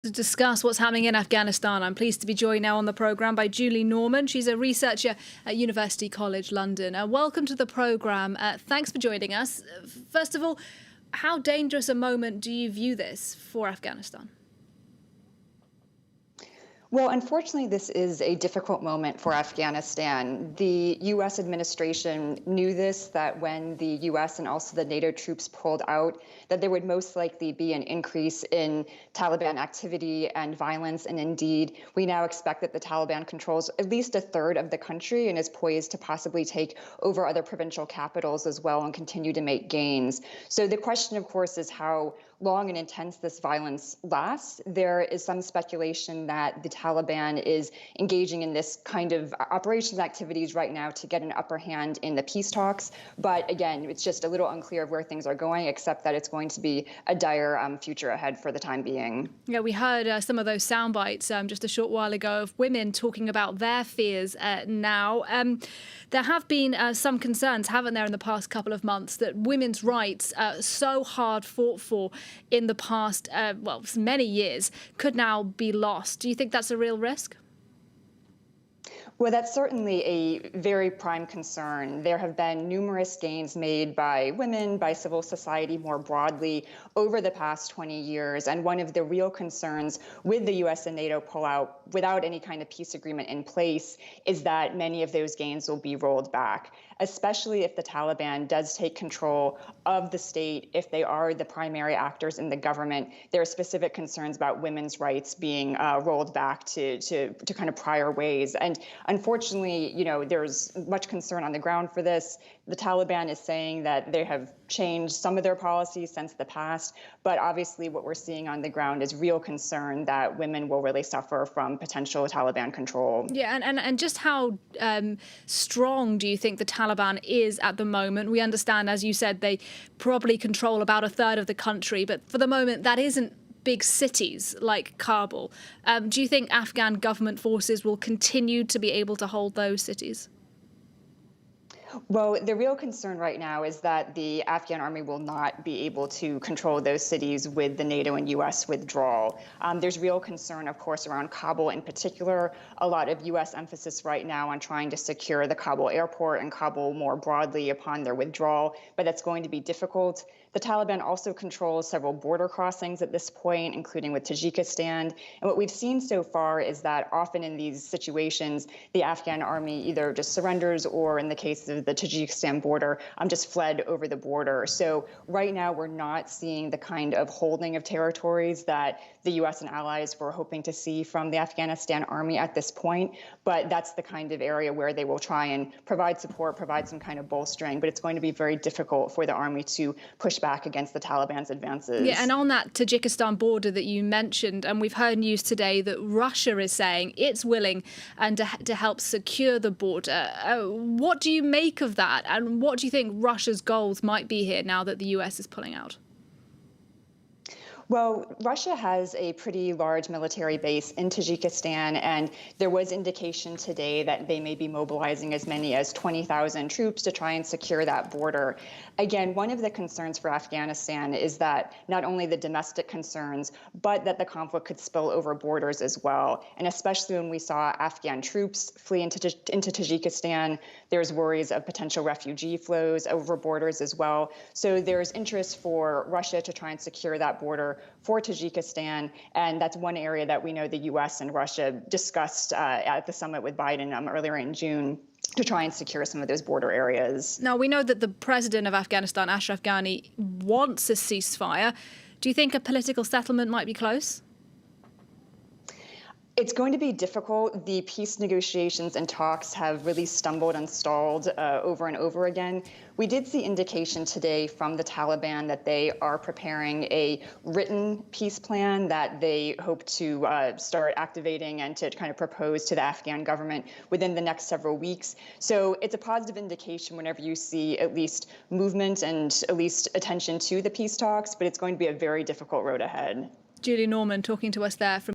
To discuss what's happening in Afghanistan, I'm pleased to be joined now on the programme by Julie Norman. She's a researcher at University College London. Welcome to the programme. Thanks for joining us. First of all, how dangerous a moment do you view this for Afghanistan? Well, unfortunately, this is a difficult moment for Afghanistan. The U.S. administration knew this, that when the U.S. and also the NATO troops pulled out, that there would most likely be an increase in Taliban activity and violence. And indeed, we now expect that the Taliban controls at least a third of the country and is poised to possibly take over other provincial capitals as well and continue to make gains. So the question, of course, is how long and intense this violence lasts. There is some speculation that the Taliban is engaging in this kind of operations activities right now to get an upper hand in the peace talks. But again, it's just a little unclear of where things are going, except that it's going to be a dire future ahead for the time being. Yeah, we heard some of those sound bites just a short while ago of women talking about their fears now. There have been some concerns, haven't there, in the past couple of months that women's rights, so hard fought for in the past, many years, could now be lost. Do you think that's a real risk? Well, that's certainly a very prime concern. There have been numerous gains made by women, by civil society more broadly over the past 20 years. And one of the real concerns with the U.S. and NATO pullout without any kind of peace agreement in place is that many of those gains will be rolled back, especially if the Taliban does take control of the state, if they are the primary actors in the government. There are specific concerns about women's rights being rolled back to kind of prior ways. And unfortunately, there's much concern on the ground for this. The Taliban is saying that they have changed some of their policies since the past, but obviously what we're seeing on the ground is real concern that women will really suffer from potential Taliban control. Yeah, and just how strong do you think the Taliban is at the moment? We understand, as you said, they probably control about a third of the country, but for the moment that isn't big cities like Kabul. Do you think Afghan government forces will continue to be able to hold those cities? Well, the real concern right now is that the Afghan army will not be able to control those cities with the NATO and U.S. withdrawal. There's real concern, of course, around Kabul in particular. A lot of U.S. emphasis right now on trying to secure the Kabul airport and Kabul more broadly upon their withdrawal, but that's going to be difficult. The Taliban also controls several border crossings at this point, including with Tajikistan. And what we've seen so far is that often in these situations, the Afghan army either just surrenders or, in the case of the Tajikistan border, just fled over the border. So right now, we're not seeing the kind of holding of territories that the U.S. and allies were hoping to see from the Afghanistan army at this point. But that's the kind of area where they will try and provide support, provide some kind of bolstering. But it's going to be very difficult for the army to push back against the Taliban's advances. Yeah, and on that Tajikistan border that you mentioned, and we've heard news today that Russia is saying it's willing and to help secure the border. What do you make of that? And what do you think Russia's goals might be here now that the US is pulling out? Well, Russia has a pretty large military base in Tajikistan, and there was indication today that they may be mobilizing as many as 20,000 troops to try and secure that border. Again, one of the concerns for Afghanistan is that not only the domestic concerns, but that the conflict could spill over borders as well. And especially when we saw Afghan troops flee into Tajikistan, there's worries of potential refugee flows over borders as well. So there's interest for Russia to try and secure that border for Tajikistan, and that's one area that we know the U.S. and Russia discussed at the summit with Biden earlier in June to try and secure some of those border areas. Now, we know that the president of Afghanistan, Ashraf Ghani, wants a ceasefire. Do you think a political settlement might be close? It's going to be difficult. The peace negotiations and talks have really stumbled and stalled over and over again. We did see indication today from the Taliban that they are preparing a written peace plan that they hope to start activating and to kind of propose to the Afghan government within the next several weeks. So it's a positive indication whenever you see at least movement and at least attention to the peace talks, but it's going to be a very difficult road ahead. Julie Norman talking to us there from